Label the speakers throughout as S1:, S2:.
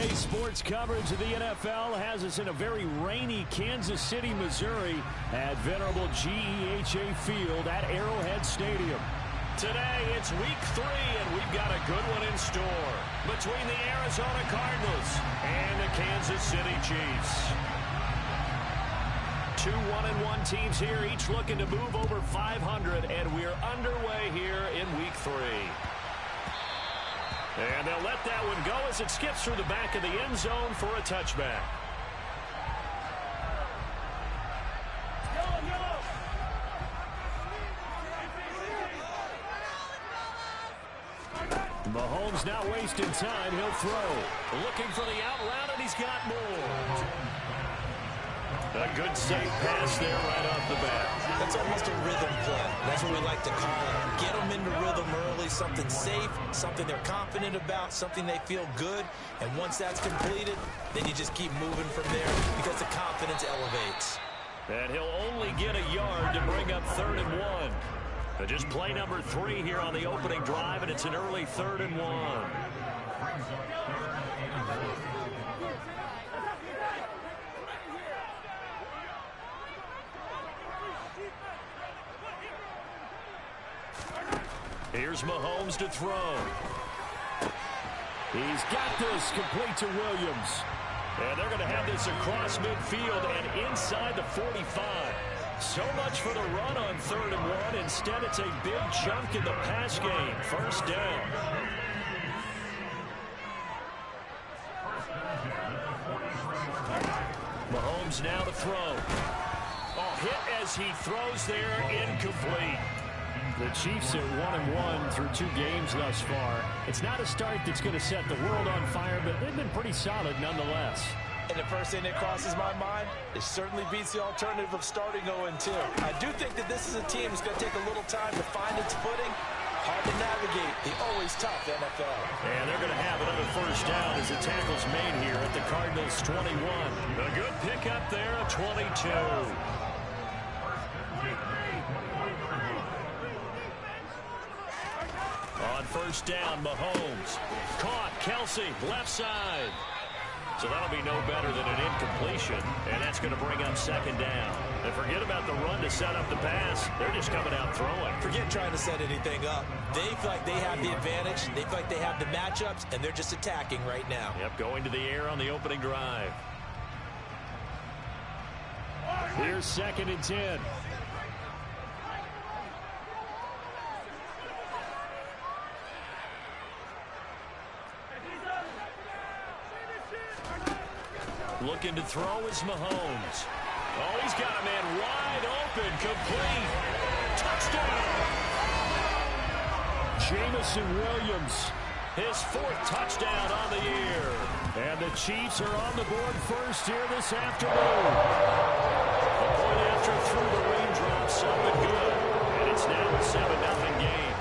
S1: Today's sports coverage of the NFL has us in a very rainy Kansas City, Missouri at venerable GEHA Field at Arrowhead Stadium.
S2: Today, it's week 3, and we've got a good one in store between the Arizona Cardinals and the Kansas City Chiefs. Two 1-1 teams here, each looking to move over 500, and we're underway here in week 3. And they'll let that one go as it skips through the back of the end zone for a touchback.
S1: Mahomes not wasting time. He'll throw.
S2: Looking for the out route, and he's got more. A good safe pass there right off the bat.
S3: That's almost a rhythm play. That's what we like to call it. Get them into rhythm early, something safe, something they're confident about, something they feel good. And once that's completed, then you just keep moving from there because the confidence elevates.
S2: And he'll only get a yard to bring up 3rd and 1. But just play number 3 here on the opening drive, and it's an early 3rd and 1. Here's Mahomes to throw.
S1: He's got this complete to Williams.
S2: And they're going to have this across midfield and inside the 45. So much for the run on 3rd and 1. Instead, it's a big chunk in the pass game. First down. Mahomes now to throw. Oh, hit as he throws there, incomplete.
S1: The Chiefs are 1-1 through 2 games thus far. It's not a start that's going to set the world on fire, but they've been pretty solid nonetheless.
S3: And the first thing that crosses my mind, it certainly beats the alternative of starting 0-2. I do think that this is a team that's going to take a little time to find its footing. Hard to navigate the always tough NFL.
S2: And they're going to have another first down as the tackle's made here at the Cardinals' 21. A good pickup there at 22. On first down, Mahomes. Caught, Kelsey, left side. So that'll be no better than an incompletion, and that's going to bring up 2nd down. And forget about the run to set up the pass. They're just coming out throwing.
S3: Forget trying to set anything up. They feel like they have the advantage. They feel like they have the matchups, and they're just attacking right now.
S2: Yep, going to the air on the opening drive.
S1: Here's 2nd and 10.
S2: Looking to throw is Mahomes. Oh, he's got a man wide open, complete. Touchdown!
S1: Jamison Williams.
S2: His 4th touchdown on the year.
S1: And the Chiefs are on the board first here this afternoon.
S2: The point after through the raindrops, something good. And it's now a 7-0 game.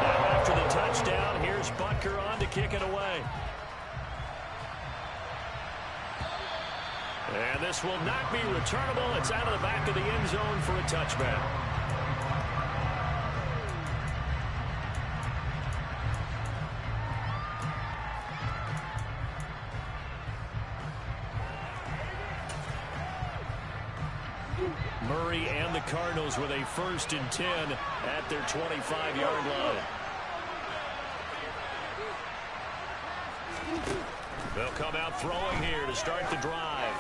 S2: Now after the touchdown, here's Butker on to kick it away. And this will not be returnable. It's out of the back of the end zone for a touchback. Murray and the Cardinals with a 1st and 10 at their 25-yard line. They'll come out throwing here to start the drive.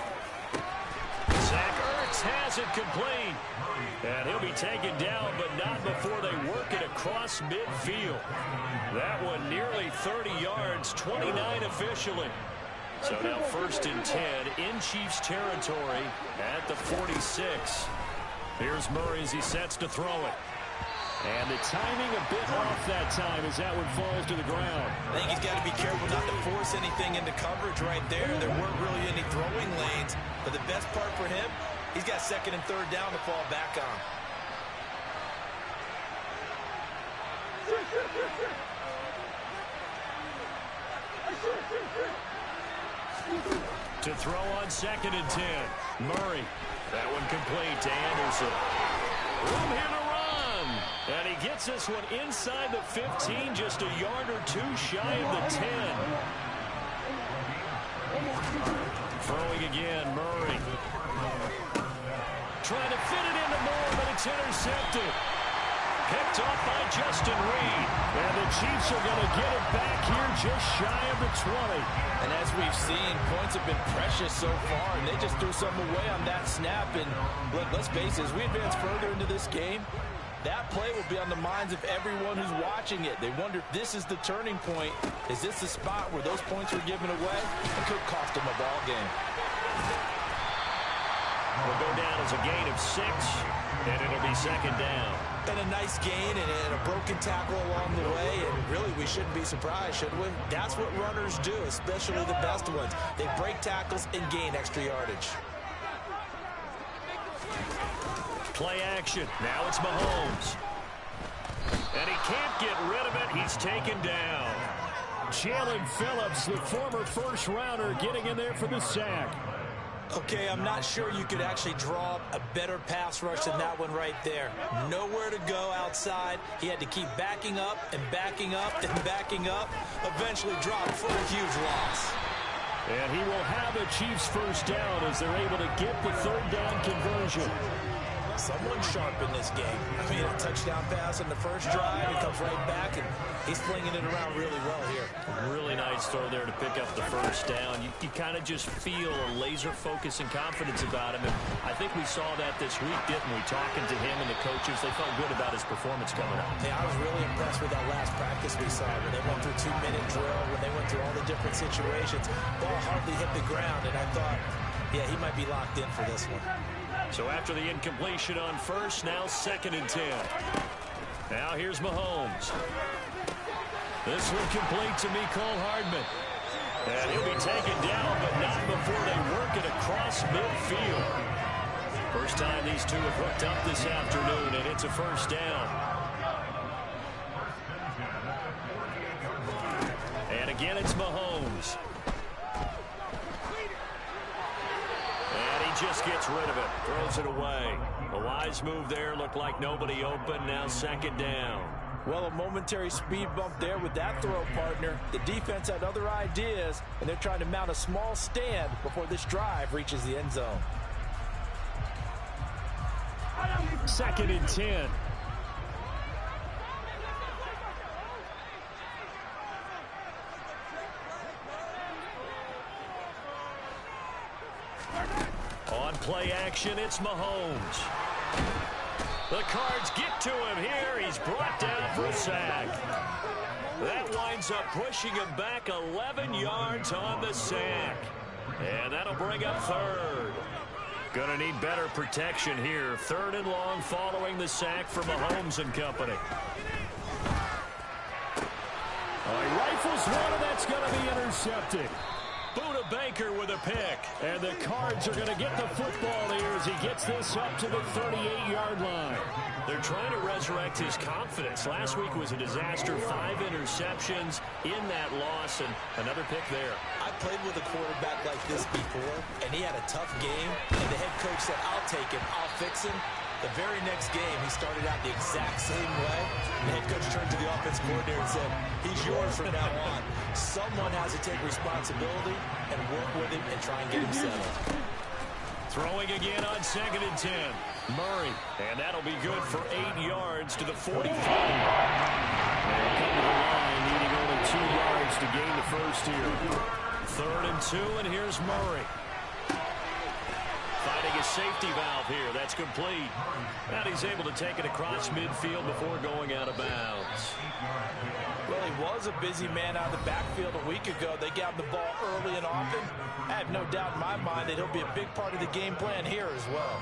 S2: Zach Ertz has it complete. And he'll be taken down, but not before they work it across midfield. That one nearly 30 yards, 29 officially. So now 1st and 10 in Chiefs territory at the 46. Here's Murray as he sets to throw it.
S1: And the timing a bit off that time as that one falls to the ground.
S3: I think he's got to be careful not to force anything into coverage right there. There weren't really any throwing lanes. But the best part for him, he's got 2nd and 3rd down to fall back on.
S2: To throw on 2nd and 10. Murray. That one complete to Anderson. Room here to run. And he gets this one inside the 15, just a yard or 2 shy of the 10. Throwing again, Murray. Trying to fit it into Moore, but it's intercepted. Picked off by Justin Reed.
S1: And the Chiefs are going to get it back here just shy of the 20.
S3: And as we've seen, points have been precious so far, and they just threw something away on that snap. And look, let's face it, as we advance further into this game, that play will be on the minds of everyone who's watching it. They wonder if this is the turning point. Is this the spot where those points were given away? It could cost them a ball game.
S2: Will go down as a gain of 6, and it'll be second down.
S3: And a nice gain and a broken tackle along the way, and really we shouldn't be surprised, should we? That's what runners do, especially the best ones. They break tackles and gain extra yardage.
S2: Play action. Now it's Mahomes. And he can't get rid of it. He's taken down.
S1: Jalen Phillips, the former first-rounder, getting in there for the sack.
S3: Okay, I'm not sure you could actually draw a better pass rush than that one right there. Nowhere to go outside. He had to keep backing up and backing up and backing up. Eventually dropped for a huge loss.
S1: And he will have a Chiefs first down as they're able to get the third down conversion.
S3: Someone sharp in this game. I mean, a touchdown pass on the first drive. He comes right back, and he's flinging it around really well here.
S2: Really nice throw there to pick up the first down. You kind of just feel a laser focus and confidence about him. And I think we saw that this week, didn't we? Talking to him and the coaches, they felt good about his performance coming up.
S3: Yeah, I was really impressed with that last practice we saw when they went through 2-minute drill, when they went through all the different situations. Ball hardly hit the ground, and I thought, yeah, he might be locked in for this one.
S2: So after the incompletion on first, now 2nd and 10. Now here's Mahomes. This one complete to Mecole Hardman. And he'll be taken down, but not before they work it across midfield. First time these two have hooked up this afternoon, and it's a first down. And again, it's Mahomes. Just gets rid of it, throws it away. A wise move there, looked like nobody open, now 2nd down.
S3: Well, a momentary speed bump there with that throw, partner. The defense had other ideas, and they're trying to mount a small stand before this drive reaches the end zone.
S1: 2nd and 10.
S2: On play action, it's Mahomes. The Cards get to him here. He's brought down for a sack. That winds up pushing him back 11 yards on the sack. And that'll bring up 3rd. Gonna need better protection here. 3rd and long following the sack for Mahomes and company.
S1: He rifles one, and that's going to be intercepted.
S2: Buda Baker with a pick.
S1: And the Cards are going to get the football here as he gets this up to the 38-yard line.
S2: They're trying to resurrect his confidence. Last week was a disaster. 5 interceptions in that loss, and another pick there.
S3: I played with a quarterback like this before, and he had a tough game, and the head coach said, I'll take him, I'll fix him. The very next game, he started out the exact same way. The head coach turned to the offense coordinator and said, he's yours from now on. Someone has to take responsibility and work with him and try and get him settled.
S2: Throwing again on 2nd and 10. Murray, and that'll be good for 8 yards to the 45.
S1: And come to the line, needing only 2 yards to gain the first here.
S2: 3rd and 2, and here's Murray. Finding a safety valve here. That's complete. And he's able to take it across midfield before going out of bounds.
S3: Well, he was a busy man out of the backfield a week ago. They got him the ball early and often. I have no doubt in my mind that he'll be a big part of the game plan here as well.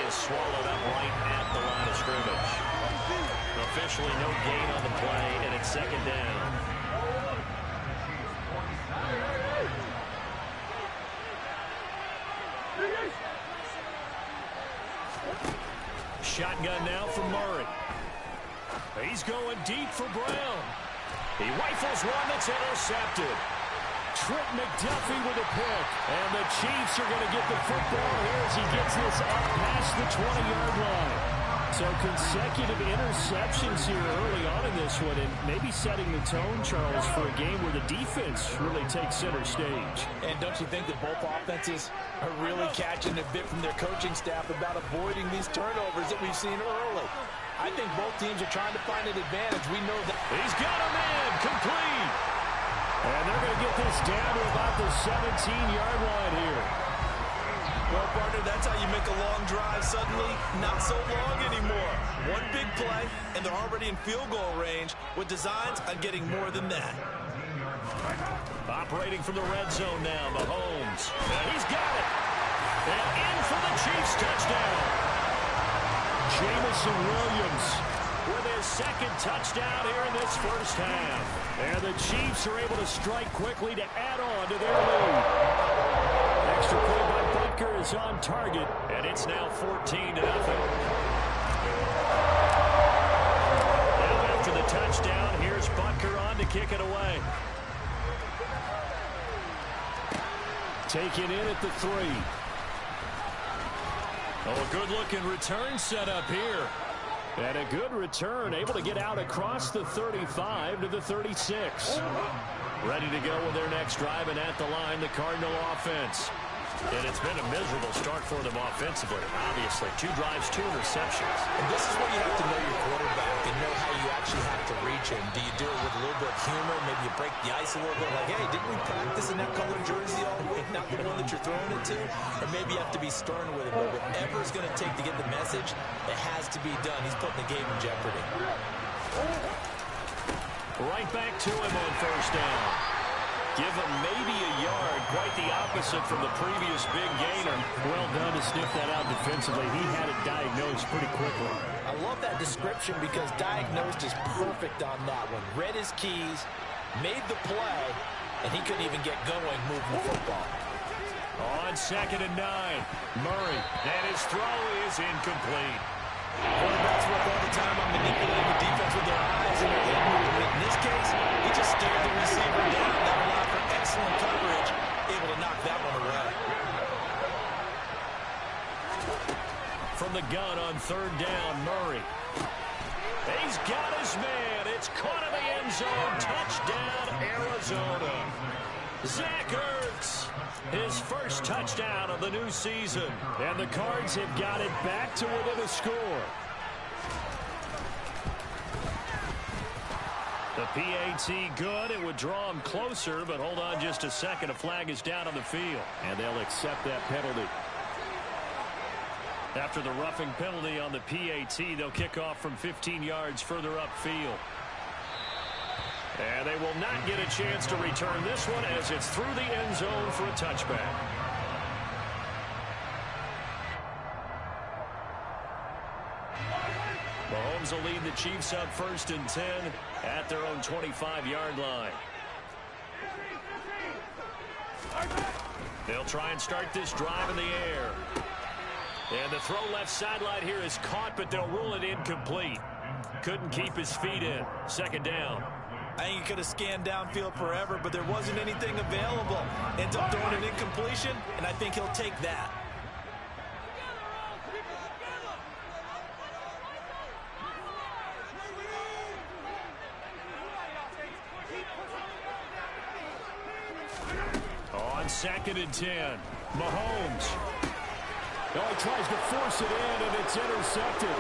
S2: Swallowed up right at the line of scrimmage. Officially no gain on the play, and it's 2nd down. Shotgun now from Murray.
S1: He's going deep for Brown. He rifles one that's intercepted. Trent McDuffie with a pick. And the Chiefs are going to get the football here as he gets this up past the 20-yard line. So consecutive interceptions here early on in this one, and maybe setting the tone, Charles, for a game where the defense really takes center stage.
S3: And don't you think that both offenses are really catching a bit from their coaching staff about avoiding these turnovers that we've seen early? I think both teams are trying to find an advantage. We know that.
S1: He's got a man complete. And they're going to get this down to about the 17-yard line here.
S3: Well, partner, that's how you make a long drive suddenly not so long anymore. One big play, and they're already in field goal range with designs on getting more than that.
S1: Operating from the red zone now, Mahomes. And he's got it. And in for the Chiefs touchdown. Jamison Williams with his second touchdown here in this first half. And the Chiefs are able to strike quickly to add on to their lead. Extra point by Butker is on target, and it's now 14-0. Now after the touchdown, here's Butker on to kick it away. Taken in at the 3. Oh, a good-looking return set up here. And a good return, able to get out across the 35 to the 36. Ready to go with their next drive, and at the line, the Cardinal offense. And it's been a miserable start for them offensively, obviously. 2 drives, 2 interceptions.
S3: And this is where you have to know your quarterback and know how you actually have to reach him. Do you do it with a little bit of humor? Maybe you break the ice a little bit, like, hey, didn't we practice in that colored jersey all week, not the one that you're throwing it to? Or maybe you have to be stern with him. But whatever it's going to take to get the message, it has to be done. He's putting the game in jeopardy.
S1: Right back to him on first down. Give him maybe a yard, quite the opposite from the previous big gainer. Well done to sniff that out defensively. He had it diagnosed pretty quickly.
S3: I love that description because diagnosed is perfect on that one. Read his keys, made the play, and he couldn't even get going moving the football.
S1: On 2nd and 9, Murray, and his throw is incomplete.
S3: Quarterbacks work all the time on manipulating the defense with their eyes and their head movement. In this case, he just stared the receiver down. That allowed for excellent coverage, able to knock that one away.
S1: From the gun on 3rd down, Murray. He's got his man. It's caught in the end zone. Touchdown, Arizona. Zach Ertz, his first touchdown of the new season. And the Cards have got it back to within a score. The PAT good. It would draw him closer, but hold on just a second. A flag is down on the field, and they'll accept that penalty. After the roughing penalty on the PAT, they'll kick off from 15 yards further upfield. And they will not get a chance to return this one as it's through the end zone for a touchback. Mahomes will lead the Chiefs up 1st and 10 at their own 25-yard line. They'll try and start this drive in the air. And the throw left sideline here is caught, but they'll rule it incomplete. Couldn't keep his feet in. 2nd down.
S3: I think he could have scanned downfield forever, but there wasn't anything available. Ends up throwing an incompletion, and I think he'll take that.
S1: On 2nd and 10, Mahomes. Oh, he tries to force it in, and it's intercepted.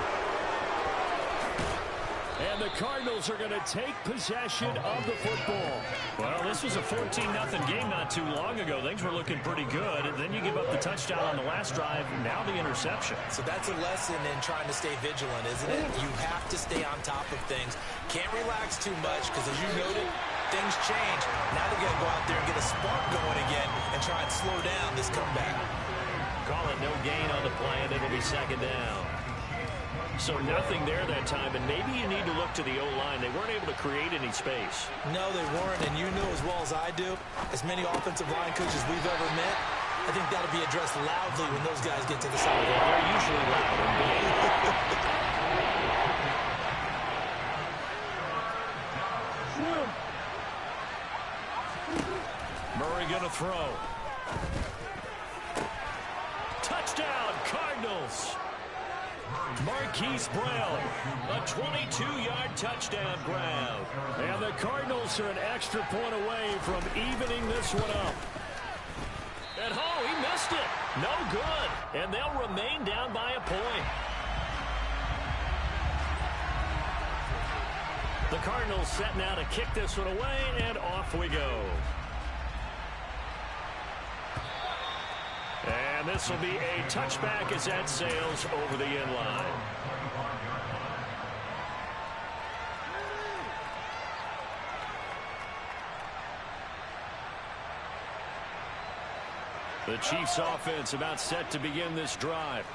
S1: And the Cardinals are going to take possession of the football. Well, this was a 14-0 game not too long ago. Things were looking pretty good. And then you give up the touchdown on the last drive, now the interception.
S3: So that's a lesson in trying to stay vigilant, isn't it? You have to stay on top of things. Can't relax too much because, as you noted, things change. Now they got to go out there and get a spark going again and try and slow down this comeback.
S1: Call it no gain on the play, and it'll be 2nd down. So nothing there that time, and maybe you need to look to the O-line. They weren't able to create any space.
S3: No, they weren't, and you know as well as I do, as many offensive line coaches we've ever met, I think that'll be addressed loudly when those guys get to the sideline.
S1: They're usually loud and big.
S2: Murray going to throw. Touchdown, Cardinals. Marquise Brown, a 22-yard touchdown grab.
S1: And the Cardinals are an extra point away from evening this one up.
S2: And oh, he missed it. No good. And they'll remain down by a point. The Cardinals set now to kick this one away, and off we go. And this will be a touchback as that sails over the end line. The Chiefs offense about set to begin this drive.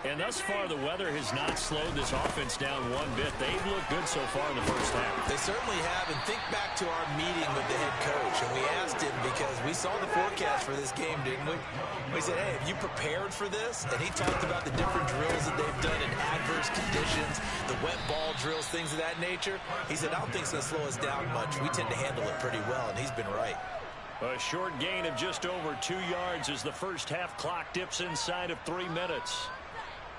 S2: And thus far, the weather has not slowed this offense down one bit. They've looked good so far in the first half.
S3: They certainly have. And think back to our meeting with the head coach. And we asked him, because we saw the forecast for this game, didn't we? We said, hey, have you prepared for this? And he talked about the different drills that they've done in adverse conditions, the wet ball drills, things of that nature. He said, I don't think it's going to slow us down much. We tend to handle it pretty well, and he's been right.
S2: A short gain of just over 2 yards as the first half clock dips inside of 3 minutes.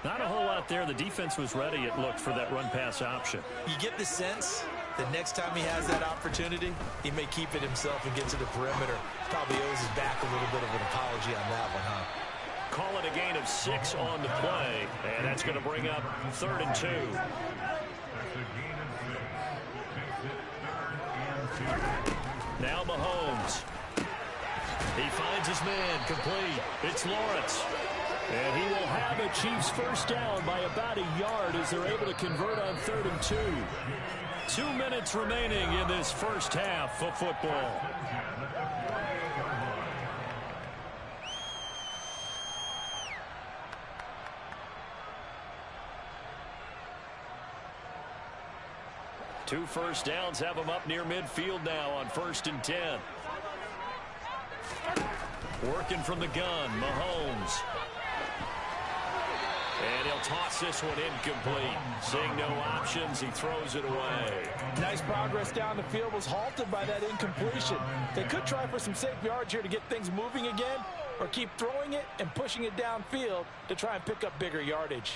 S2: Not a whole lot there. The defense was ready, it looked, for that run-pass option.
S3: You get the sense that next time he has that opportunity, he may keep it himself and get to the perimeter. Probably owes his back a little bit of an apology on that one, huh?
S2: Call it a gain of 6 on the play, and that's going to bring up 3rd and 2. Now Mahomes. He finds his man, complete. It's Lawrence.
S1: And he will have a Chiefs first down by about a yard as they're able to convert on 3rd and 2.
S2: 2 minutes remaining in this first half of football. Two first downs have them up near midfield now on 1st and 10. Working from the gun, Mahomes. And he'll toss this one incomplete. Seeing no options, he throws it away.
S4: Nice progress down the field, was halted by that incompletion. They could try for some safe yards here to get things moving again, or keep throwing it and pushing it downfield to try and pick up bigger yardage.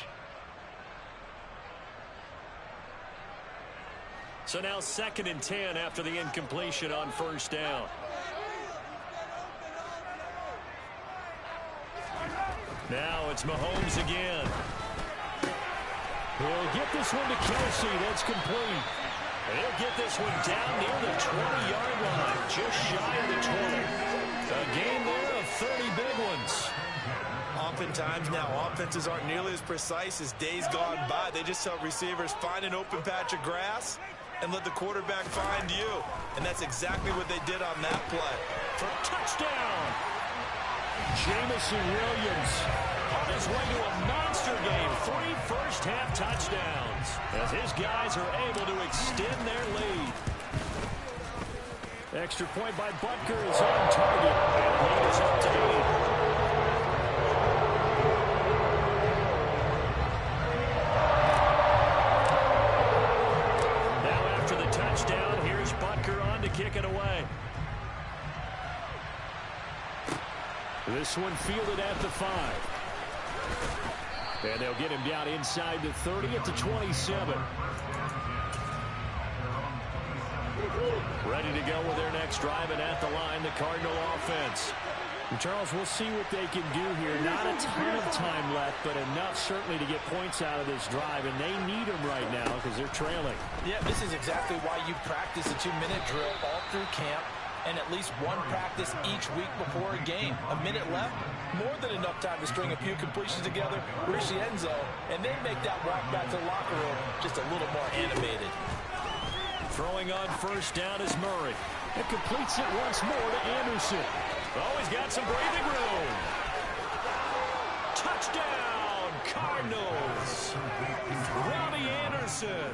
S2: So now 2nd and 10 after the incompletion on 1st down. Now it's Mahomes again.
S1: He'll get this one to Kelsey. That's complete.
S2: And he'll get this one down near the 20-yard line, just shy of the 20. A gain there of 30 big ones.
S3: Oftentimes now, offenses aren't nearly as precise as days gone by. They just tell receivers, find an open patch of grass and let the quarterback find you. And that's exactly what they did on that play.
S2: For a touchdown.
S1: Jamison Williams
S2: on his way to a monster game. 3 first-half touchdowns as his guys are able to extend their lead.
S1: Extra point by Butker is on target.
S2: And he is up to 8. Kick it away.
S1: This one fielded at the 5. And they'll get him down inside the 30 at the 27.
S2: Ready to go with their next drive, and at the line, the Cardinal offense.
S1: And Charles, we'll see what they can do here. Not a ton of time left, but enough certainly to get points out of this drive, and they need them right now because they're trailing.
S4: Yeah, this is exactly why you practice a 2-minute drill all through camp and at least one practice each week before a game. A minute left, more than enough time to string a few completions together, reach the end zone, and then make that walk back to the locker room just a little more animated.
S2: Throwing on 1st down is Murray.
S1: It completes it once more to Anderson.
S2: Oh, he's got some breathing room. Touchdown, Cardinals. Robbie Anderson,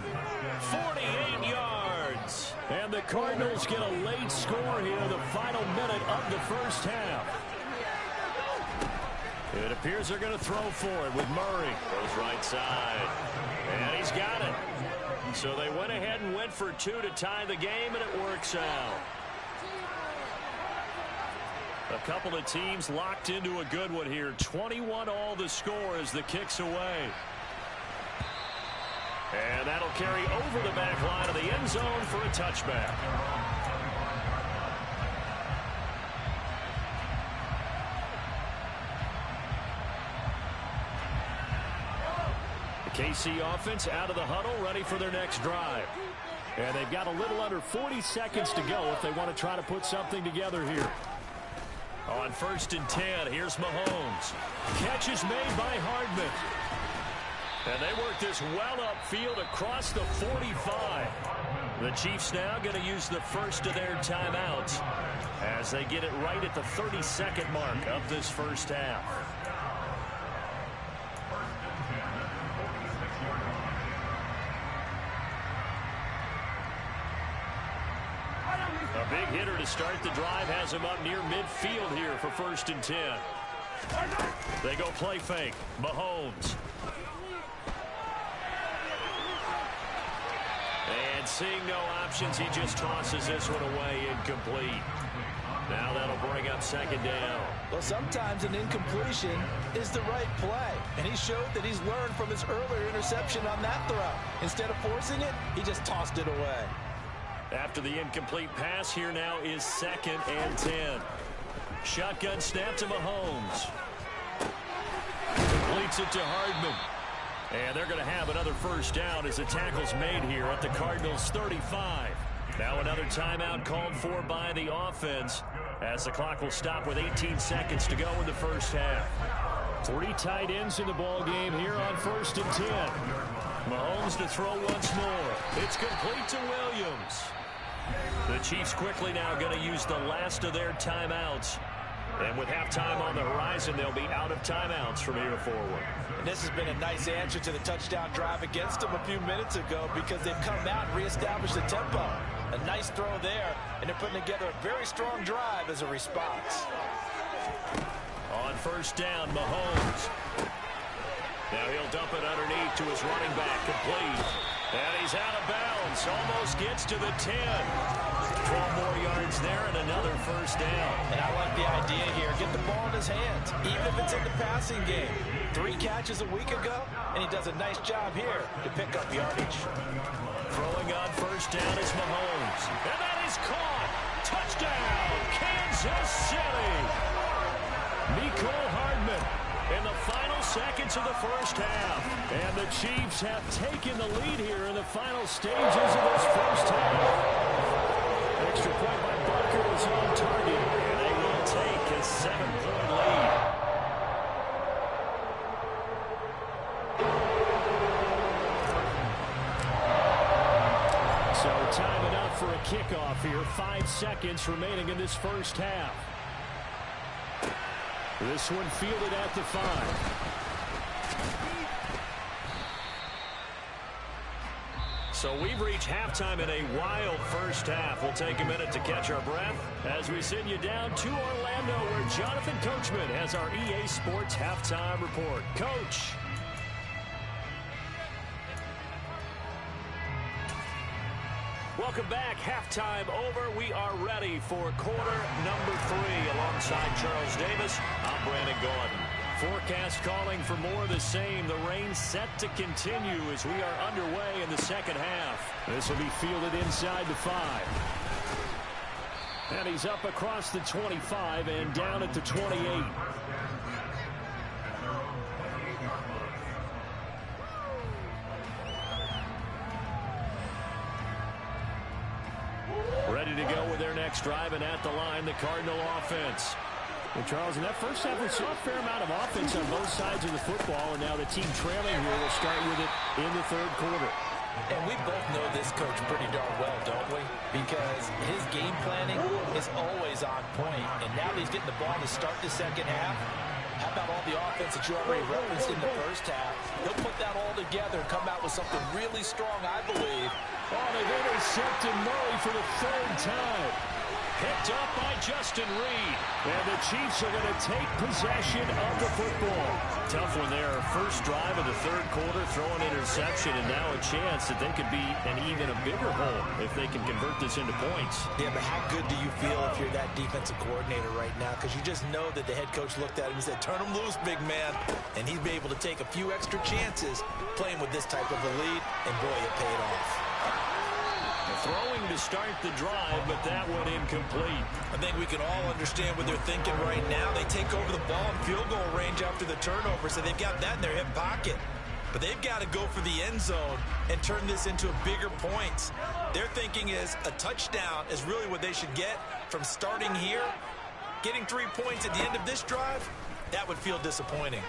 S2: 48 yards.
S1: And the Cardinals get a late score here, the final minute of the first half.
S2: It appears they're going to throw for it with Murray. Goes right side. And he's got it. So they went ahead and went for 2 to tie the game, and it works out. A couple of teams locked into a good one here. 21-all the score as the kick's away. And that'll carry over the back line of the end zone for a touchback. The KC offense out of the huddle, ready for their next drive. And they've got a little under 40 seconds to go if they want to try to put something together here. On 1st and 10, here's Mahomes. Catch is made by Hardman. And they work this well upfield across the 45. The Chiefs now going to use the first of their timeouts as they get it right at the 32nd mark of this first half. A big hitter to start the drive has him up near midfield here for 1st and 10. They go play fake. Mahomes. And seeing no options, he just tosses this one away, incomplete. Now that'll bring up 2nd down.
S4: Well, sometimes an incompletion is the right play. And he showed that he's learned from his earlier interception on that throw. Instead of forcing it, he just tossed it away.
S2: After the incomplete pass, here now is 2nd and 10. Shotgun snap to Mahomes. Completes it to Hardman. And they're going to have another first down as the tackle's made here at the Cardinals' 35. Now another timeout called for by the offense as the clock will stop with 18 seconds to go in the first half.
S1: 3 tight ends in the ball game here on 1st and 10.
S2: Mahomes to throw once more. It's complete to Williams. The Chiefs quickly now going to use the last of their timeouts. And with halftime on the horizon, they'll be out of timeouts from here forward.
S4: And this has been a nice answer to the touchdown drive against them a few minutes ago because they've come out and reestablished the tempo. A nice throw there, and they're putting together a very strong drive as a response.
S2: On 1st down, Mahomes. Now he'll dump it underneath to his running back, complete. And he's out of bounds, almost gets to the 10. 12 more yards there and another first down.
S4: And I like the idea here. Get the ball in his hands, even if it's in the passing game. 3 catches a week ago, and he does a nice job here to pick up yardage.
S2: Throwing on 1st down is Mahomes. And that is caught. Touchdown, Kansas City. Mecole Hardman in the final seconds of the first half. And the Chiefs have taken the lead here in the final stages of this first half. Extra point by Barker is on target, and they will take a 7-point lead. So time enough for a kickoff here. 5 seconds remaining in this first half. This one fielded at the 5. So we've reached halftime in a wild first half. We'll take a minute to catch our breath as we send you down to Orlando where Jonathan Coachman has our EA Sports Halftime Report. Coach. Welcome back. Halftime over. We are ready for quarter number 3 alongside Charles Davis. I'm Brandon Gordon. Forecast calling for more of the same. The rain set to continue as we are underway in the second half. This will be fielded inside the 5. And he's up across the 25 and down at the 28. Ready to go with their next drive, and at the line, the Cardinal offense.
S1: Well, Charles, in that first half, we saw a fair amount of offense on both sides of the football, and now the team trailing here will start with it in the 3rd quarter.
S4: And we both know this coach pretty darn well, don't we? Because his game planning is always on point, and now that he's getting the ball to start the second half, how about all the offense that you already referenced in the first half? He'll put that all together and come out with something really strong, I believe.
S1: Oh, they've intercepted Murray for the 3rd time.
S2: Picked up by Justin Reed.
S1: And the Chiefs are going to take possession of the football.
S2: Tough one there. First drive of the third quarter, throw an interception, and now a chance that they could be an even a bigger hole if they can convert this into points.
S4: Yeah, but how good do you feel if you're that defensive coordinator right now? Because you just know that the head coach looked at him and said, turn him loose, big man. And he'd be able to take a few extra chances playing with this type of a lead, and boy, it paid off.
S2: Throwing to start the drive, but that went incomplete.
S4: I think we can all understand what they're thinking right now. They take over the ball in field goal range after the turnover, so they've got that in their hip pocket. But they've got to go for the end zone and turn this into a bigger points. Their thinking is a touchdown is really what they should get from starting here. Getting 3 points at the end of this drive, that would feel disappointing.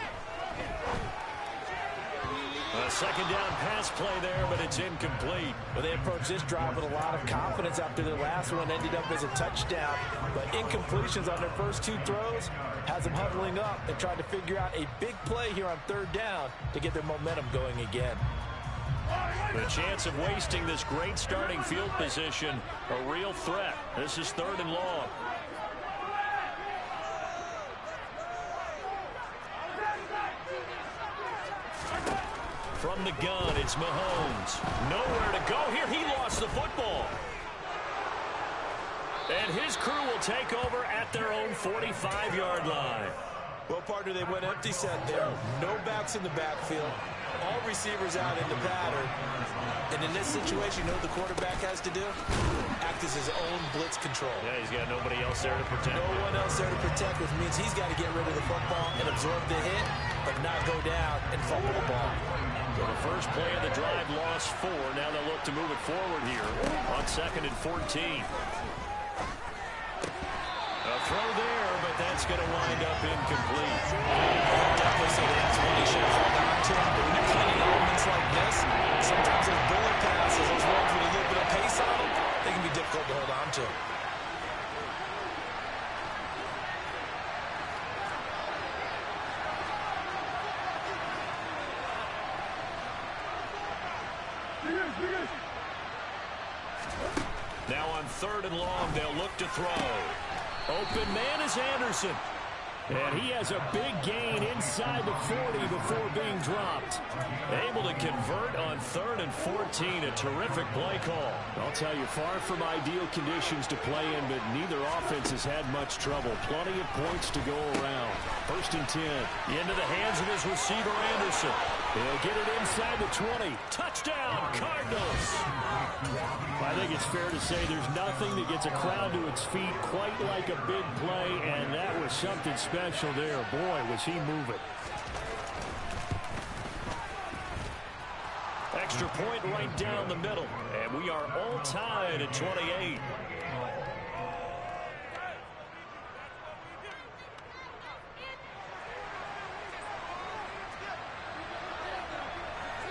S2: A second down pass play there, but it's incomplete.
S4: Well, they approached this drive with a lot of confidence after their last one ended up as a touchdown. But incompletions on their first two throws has them huddling up and trying to figure out a big play here on third down to get their momentum going again.
S2: The chance of wasting this great starting field position, a real threat. This is 3rd and long. From the gun, it's Mahomes. Nowhere to go here. He lost the football. And his crew will take over at their own 45-yard line.
S4: Well, partner, they went empty set there. No backs in the backfield. All receivers out in the pattern. And in this situation, you know what the quarterback has to do? Act as his own blitz control.
S2: Yeah, he's got nobody else there to protect.
S4: No one else there to protect, which means he's got to get rid of the football and absorb the hit, but not go down and fumble the ball.
S2: So the first play of the drive lost 4. Now they'll look to move it forward here on 2nd and 14. A throw there, but that's going to wind up incomplete.
S4: Definitely say that's what he should have held on to. But when you're playing elements like this, sometimes those bullet passes, those ones with a little bit of pace on them, they can be difficult to hold on to.
S2: Now on 3rd and long, they'll look to throw. Open man is Anderson. And he has a big gain inside the 40 before being dropped. Able to convert on 3rd and 14. A terrific play call.
S1: I'll tell you, far from ideal conditions to play in, but neither offense has had much trouble. Plenty of points to go around. 1st and 10.
S2: Into the hands of his receiver, Anderson.
S1: He'll get it inside the 20.
S2: Touchdown, Cardinals.
S1: I think it's fair to say there's nothing that gets a crowd to its feet quite like a big play, and that was something special there. Boy, was he moving.
S2: Extra point right down the middle, and we are all tied at 28.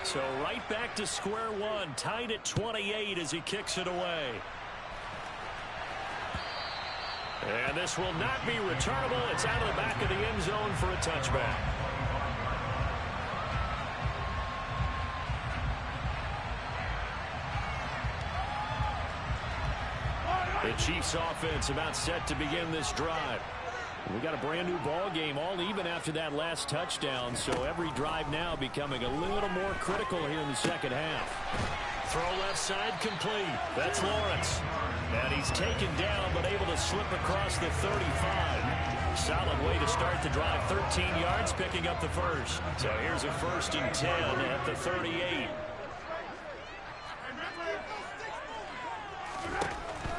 S2: So right back to square one, tied at 28 as he kicks it away. And this will not be returnable. It's out of the back of the end zone for a touchback. The Chiefs offense about set to begin this drive. We got a brand new ball game, all even after that last touchdown, so every drive now becoming a little more critical here in the second half. Throw left side complete. That's Lawrence. And he's taken down but able to slip across the 35. Solid way to start the drive. 13 yards, picking up the first. So here's a 1st and 10 at the 38.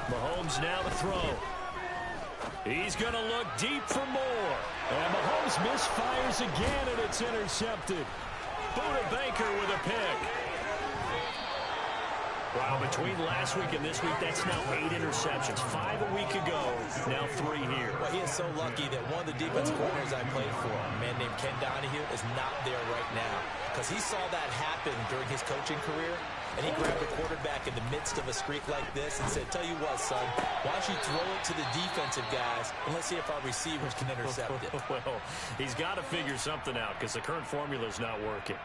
S2: Mahomes now to throw. He's going to look deep for more.
S1: And Mahomes misfires again, and it's intercepted.
S2: Buda Baker with a pick. Wow, between last week and this week, that's now 8 interceptions. 5 a week ago, now 3 here.
S4: Well, he is so lucky that one of the defensive coordinators I played for, a man named Ken Donahue, is not there right now. Because he saw that happen during his coaching career, and he grabbed the quarterback in the midst of a streak like this and said, tell you what, son, why don't you throw it to the defensive guys, and let's see if our receivers can intercept it.
S2: Well, he's got to figure something out because the current formula is not working.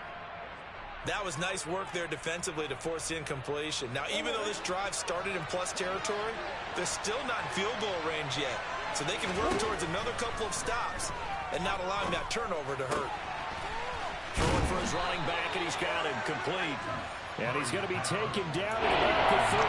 S3: That was nice work there defensively to force the incompletion. Now, even though this drive started in plus territory, they're still not in field goal range yet. So they can work towards another couple of stops and not allowing that turnover to hurt.
S2: Throwing for his running back, and he's got him complete. And he's going to be taken down at about the 33.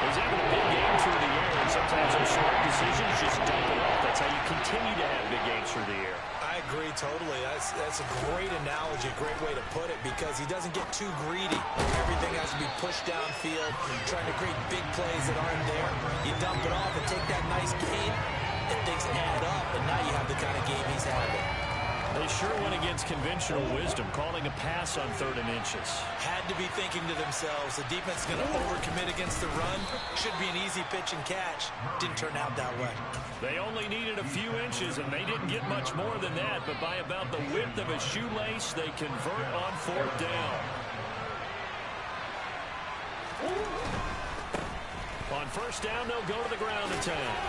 S2: He's having a big game through the air, and sometimes those smart decisions just dump it off. That's how you continue to have big games through the air.
S3: I agree totally. That's a great analogy, a great way to put it, because he doesn't get too greedy. Everything has to be pushed downfield, trying to create big plays that aren't there. You dump it off and take that nice gain, and things add up, and now you have the kind of game he's having.
S2: They sure went against conventional wisdom, calling a pass on 3rd and inches.
S3: Had to be thinking to themselves, the defense is going to overcommit against the run. Should be an easy pitch and catch. Didn't turn out that way.
S2: They only needed a few inches, and they didn't get much more than that. But by about the width of a shoelace, they convert on 4th down. On 1st down, they'll go to the ground attack.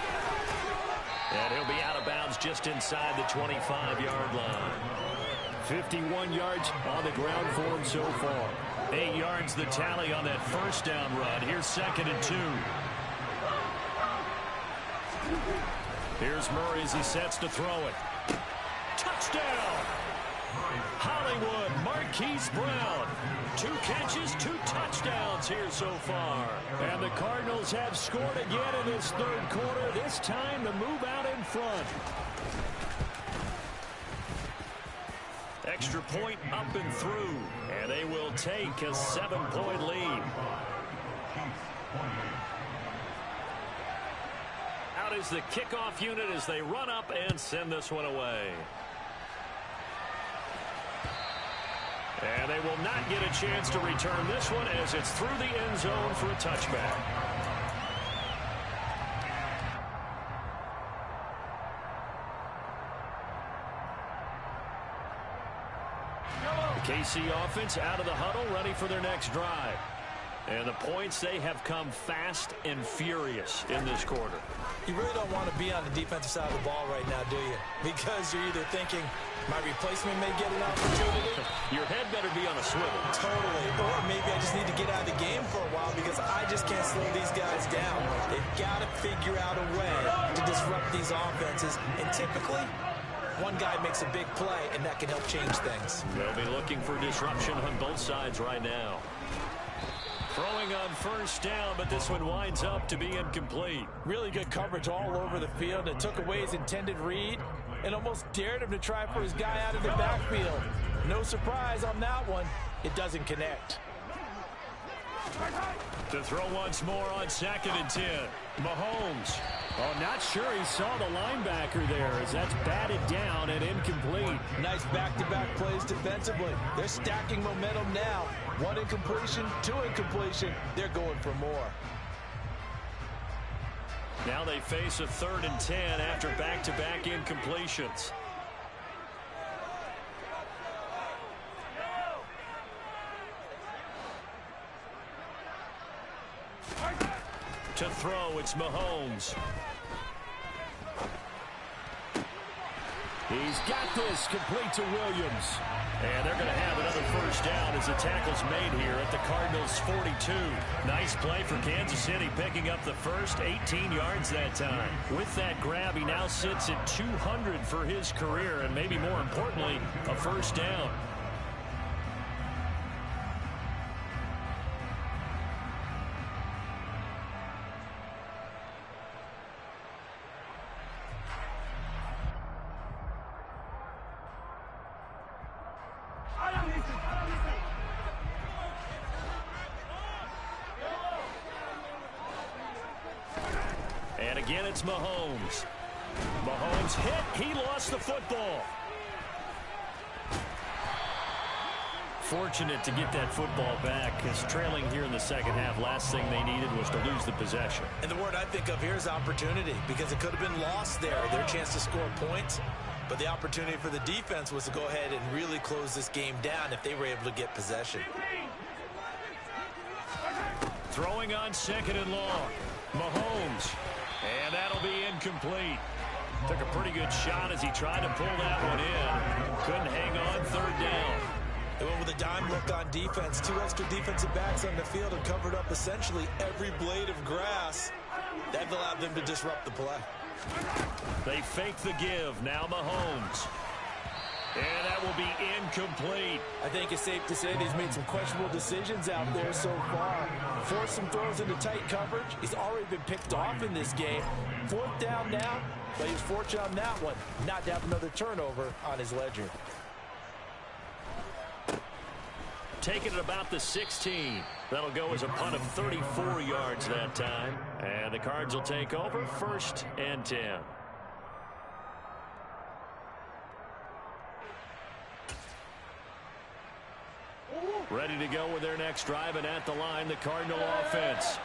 S2: And he'll be out of bounds just inside the 25-yard line. 51 yards on the ground for him so far. 8 yards the tally on that 1st down run. Here's 2nd and 2. Here's Murray as he sets to throw it. Touchdown! Hollywood, Marquise Brown. 2 catches, 2 touchdowns here so far. And the Cardinals have scored again in this 3rd quarter. This time to move out in front. Extra point up and through. And they will take a 7-point lead. Out is the kickoff unit as they run up and send this one away. And they will not get a chance to return this one as it's through the end zone for a touchback. The KC offense out of the huddle, ready for their next drive. And the points, they have come fast and furious in this quarter.
S3: You really don't want to be on the defensive side of the ball right now, do you? Because you're either thinking, my replacement may get an opportunity.
S2: Your head better be on a swivel.
S3: Totally. Or maybe I just need to get out of the game for a while because I just can't slow these guys down. They've got to figure out a way to disrupt these offenses. And typically, one guy makes a big play, and that can help change things.
S2: They'll be looking for disruption on both sides right now. Throwing on 1st down, but this one winds up to be incomplete.
S4: Really good coverage all over the field. It took away his intended read and almost dared him to try for his guy out of the backfield. No surprise on that one. It doesn't connect.
S2: To throw once more on 2nd and 10. Mahomes.
S1: Oh, not sure he saw the linebacker there as that's batted down and incomplete.
S4: Nice back-to-back plays defensively. They're stacking momentum now. 1 incompletion, 2 incompletion. They're going for more.
S2: Now they face a 3rd and 10 after back-to-back incompletions. To throw, it's Mahomes.
S1: He's got this complete to Williams.
S2: And they're going to have another 1st down as the tackle's made here at the Cardinals' 42. Nice play for Kansas City, picking up the first 18 yards that time. With that grab, he now sits at 200 for his career, and maybe more importantly, a 1st down. And again, it's Mahomes. Mahomes hit. He lost the football. Fortunate to get that football back, because trailing here in the 2nd half, last thing they needed was to lose the possession.
S3: And the word I think of here is opportunity, because it could have been lost there, their chance to score points. But the opportunity for the defense was to go ahead and really close this game down if they were able to get possession.
S2: Throwing on 2nd and long. Mahomes. And that'll be incomplete. Took a pretty good shot as he tried to pull that one in. Couldn't hang on 3rd down.
S3: They went with a dime look on defense. 2 extra defensive backs on the field and covered up essentially every blade of grass. That allowed them to disrupt the play.
S2: They fake the give. Now Mahomes. And that will be incomplete.
S4: I think it's safe to say that he's made some questionable decisions out there so far. Forced some throws into tight coverage. He's already been picked off in this game. 4th down now, but he was fortunate on that one not to have another turnover on his ledger.
S2: Taking it about the 16. That'll go as a punt of 34 yards that time. And the Cards will take over 1st and 10. Ready to go with their next drive, and at the line, the Cardinal offense.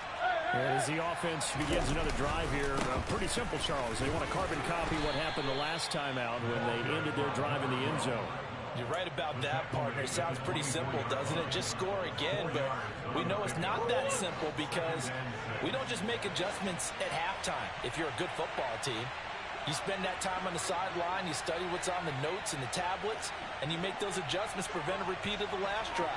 S1: As the offense begins another drive here, pretty simple, Charles. They want to carbon copy what happened the last time out when they ended their drive in the end zone.
S4: You're right about that, partner. It sounds pretty simple, doesn't it? Just score again, but we know it's not that simple because we don't just make adjustments at halftime. If you're a good football team, you spend that time on the sideline, you study what's on the notes and the tablets, and you make those adjustments, prevent a repeat of the last drive.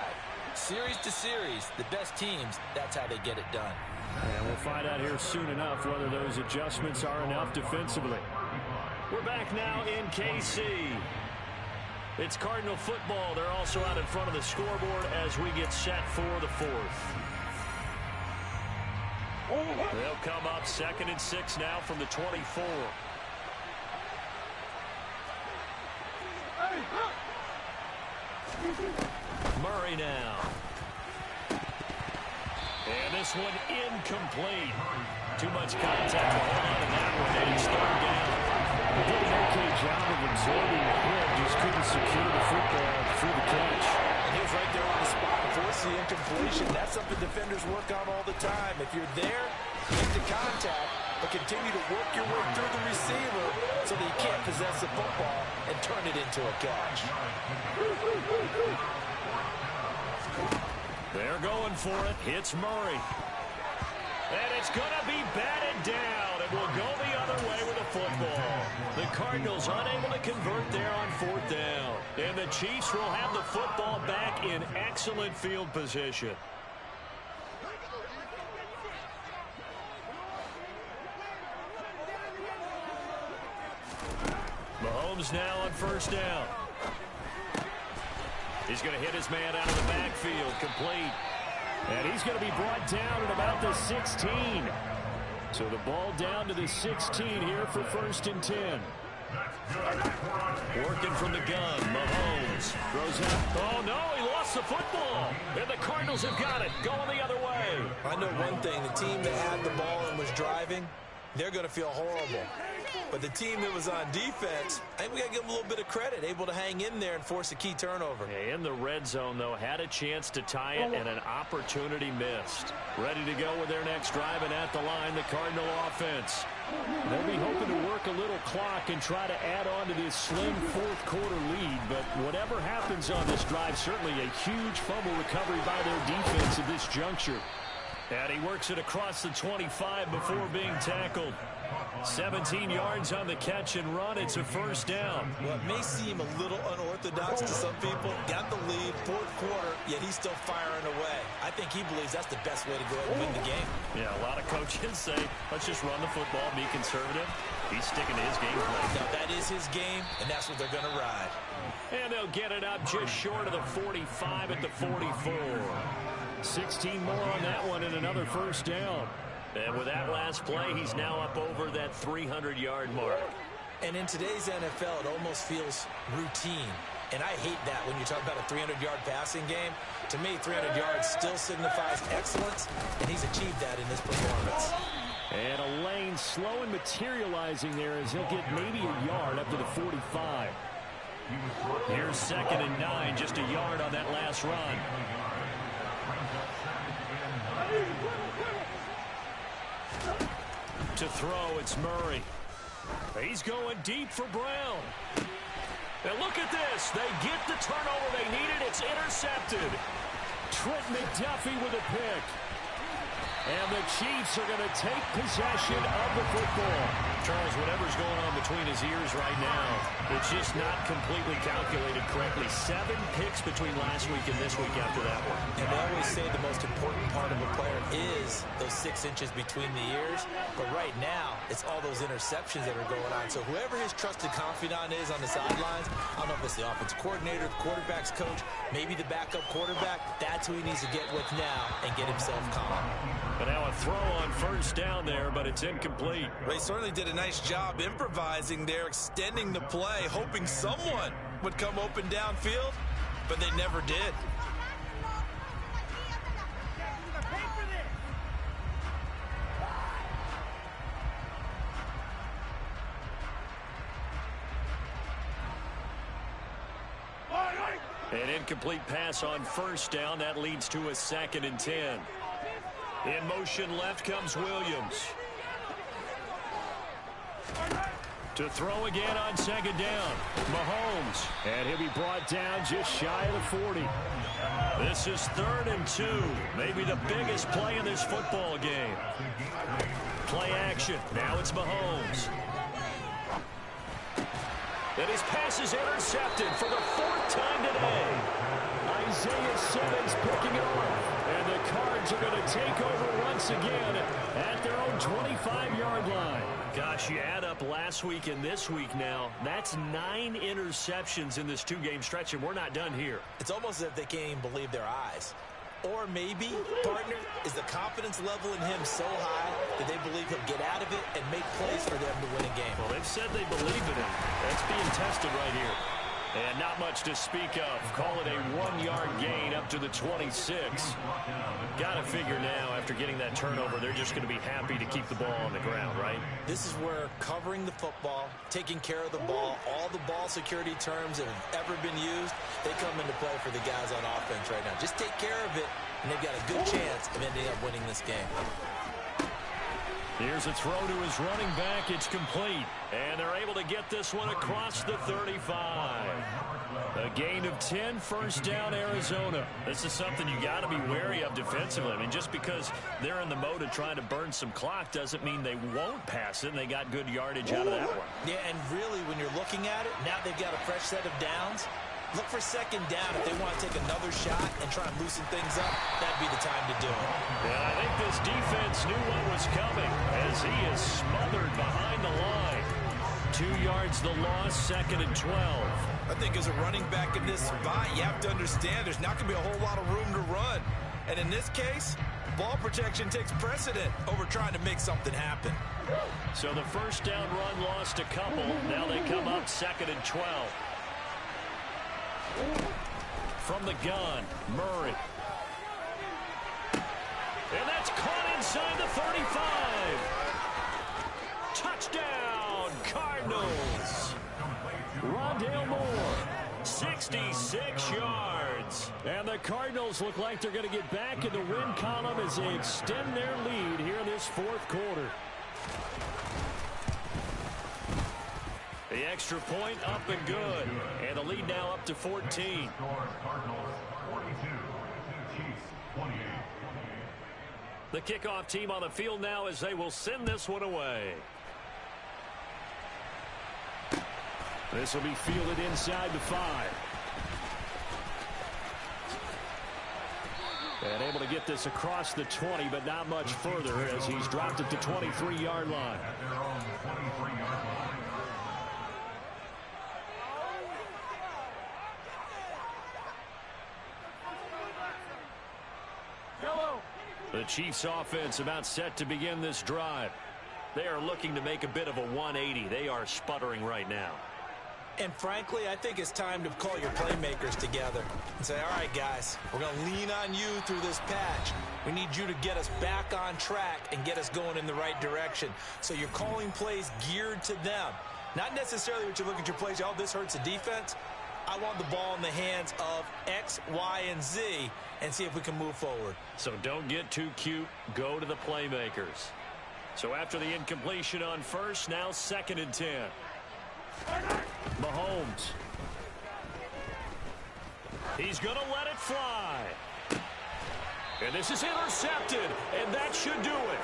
S4: Series to series, the best teams, that's how they get it done.
S1: And we'll find out here soon enough whether those adjustments are enough defensively.
S2: We're back now in KC. It's Cardinal football. They're also out in front of the scoreboard as we get set for the 4th. They'll come up 2nd and 6 now from the 24. Murray now. And this one incomplete. Too much contact to hold on to that one, and it's 3rd down.
S1: They did an okay job of absorbing the hit, just couldn't secure the football through the catch.
S4: And he was right there on the spot and forced the incompletion. That's something defenders work on all the time. If you're there, get the contact, but continue to work your way through the receiver so that you can't possess the football and turn it into a catch.
S2: They're going for it. Hits Murray. And it's going to be batted down. It will go the other way with the football. The Cardinals unable to convert there on 4th down. And the Chiefs will have the football back in excellent field position. Mahomes now on 1st down. He's going to hit his man out of the backfield. Complete.
S1: And he's going to be brought down at about the 16. So the ball down to the 16 here for 1st and 10.
S2: Working from the gun. Mahomes throws out. Oh, no, he lost the football. And the Cardinals have got it. Going the other way.
S3: I know one thing. The team that had the ball and was driving, they're going to feel horrible. But the team that was on defense, I think we got to give them a little bit of credit, able to hang in there and force a key turnover.
S2: Yeah, in the red zone, though, had a chance to tie it and an opportunity missed. Ready to go with their next drive, and at the line, the Cardinal offense.
S1: They'll be hoping to work a little clock and try to add on to this slim 4th quarter lead, but whatever happens on this drive, certainly a huge fumble recovery by their defense at this juncture.
S2: And he works it across the 25 before being tackled. 17 yards on the catch and run. It's a 1st down.
S3: Well, it may seem a little unorthodox to some people. Got the lead, 4th quarter, yet he's still firing away. I think he believes that's the best way to go ahead and win the game.
S2: Yeah, a lot of coaches say, let's just run the football, be conservative. He's sticking to his game plan.
S3: Now, that is his game, and that's what they're going to ride.
S2: And they'll get it up just short of the 45 at the 44.
S1: 16 more on that one and another 1st down.
S2: And with that last play, he's now up over that 300-yard mark.
S3: And in today's NFL, it almost feels routine. And I hate that when you talk about a 300-yard passing game. To me, 300 yards still signifies excellence, and he's achieved that in this performance.
S1: And a lane slow and materializing there as he'll get maybe a yard up to the 45.
S2: Here's 2nd and 9, just a yard on that last run. To throw, it's Murray. He's going deep for Brown. And look at this. They get the turnover they needed. It's intercepted.
S1: Trent McDuffie with a pick. And the Chiefs are going to take possession of the football.
S2: Charles, whatever's going on between his ears right now, it's just not completely calculated correctly. 7 picks between last week and this week after that one.
S3: And they always say the most important part of a player is those 6 inches between the ears. But right now, it's all those interceptions that are going on. So whoever his trusted confidant is on the sidelines, I don't know if it's the offensive coordinator, the quarterback's coach, maybe the backup quarterback, that's who he needs to get with now and get himself calm.
S2: But now a throw on first down there, but it's incomplete.
S4: They certainly did a nice job improvising there, extending the play, hoping someone would come open downfield, but they never did.
S2: An incomplete pass on first down. That leads to a 2nd and 10. In motion left comes Williams. To throw again on 2nd down. Mahomes.
S1: And he'll be brought down just shy of the 40.
S2: This is 3rd and 2. Maybe the biggest play in this football game. Play action. Now it's Mahomes. And his pass is intercepted for the 4th time today.
S1: Isaiah Simmons picking it off. And the Cards are going to take over once again at their own 25-yard line.
S2: Gosh, you add up last week and this week now. That's 9 interceptions in this 2-game stretch, and we're not done here.
S3: It's almost as if they can't even believe their eyes. Or maybe, partner, is the confidence level in him so high that they believe he'll get out of it and make plays for them to win a game.
S2: Well, they've said they believe in him. That's being tested right here. And not much to speak of. Call it a 1-yard gain up to the 26. Got to figure now, after getting that turnover, they're just going to be happy to keep the ball on the ground, right?
S3: This is where covering the football, taking care of the ball, all the ball security terms that have ever been used, they come into play for the guys on offense right now. Just take care of it, and they've got a good chance of ending up winning this game.
S2: Here's a throw to his running back. It's complete. And they're able to get this one across the 35. A gain of 10, first down, Arizona. This is something you got to be wary of defensively. I mean, just because they're in the mode of trying to burn some clock doesn't mean they won't pass it, and they got good yardage out of that one.
S3: Yeah, and really, when you're looking at it, now they've got a fresh set of downs. Look for 2nd down. If they want to take another shot and try and loosen things up, that'd be the time to do it.
S2: And I think this defense knew what was coming as he is smothered behind the line. 2 yards the loss, 2nd and 12.
S4: I think as a running back in this spot, you have to understand there's not going to be a whole lot of room to run. And in this case, ball protection takes precedent over trying to make something happen.
S2: So the first down run lost a couple. Now they come up 2nd and 12. From the gun, Murray. And that's caught inside the 35. Touchdown, Cardinals.
S1: Rondale Moore.
S2: 66 yards.
S1: And the Cardinals look like they're going to get back in the win column as they extend their lead here in this 4th quarter.
S2: The extra point up and good. And the lead now up to 14. The kickoff team on the field now as they will send this one away.
S1: This will be fielded inside the 5. And able to get this across the 20, but not much further as he's dropped it to 23-yard line. The Chiefs offense about set to begin this drive. They are looking to make a bit of a 180. They are sputtering right now.
S3: And frankly, I think it's time to call your playmakers together and say, all right, guys, we're going to lean on you through this patch. We need you to get us back on track and get us going in the right direction. So you're calling plays geared to them. Not necessarily what you look at your plays, oh, this hurts the defense. I want the ball in the hands of X, Y, and Z and see if we can move forward.
S2: So don't get too cute. Go to the playmakers. So after the incompletion on first, now 2nd and 10. Mahomes. He's going to let it fly. And this is intercepted, and that should do it.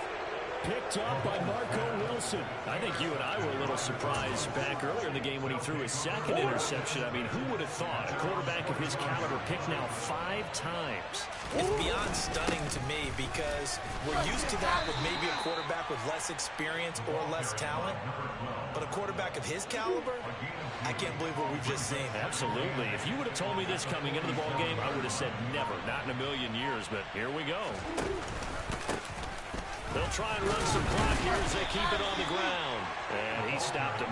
S1: Picked up by Marco Wilson.
S2: I think you and I were a little surprised back earlier in the game when he threw his second interception. I mean, who would have thought a quarterback of his caliber picked now 5 times?
S3: It's beyond stunning to me because we're used to that with maybe a quarterback with less experience or less talent. But a quarterback of his caliber, I can't believe what we've just seen.
S2: Absolutely. If you would have told me this coming into the ball game, I would have said never, not in a million years. But here we go. They'll try and run some clock here as they keep it on the ground. And he stopped him.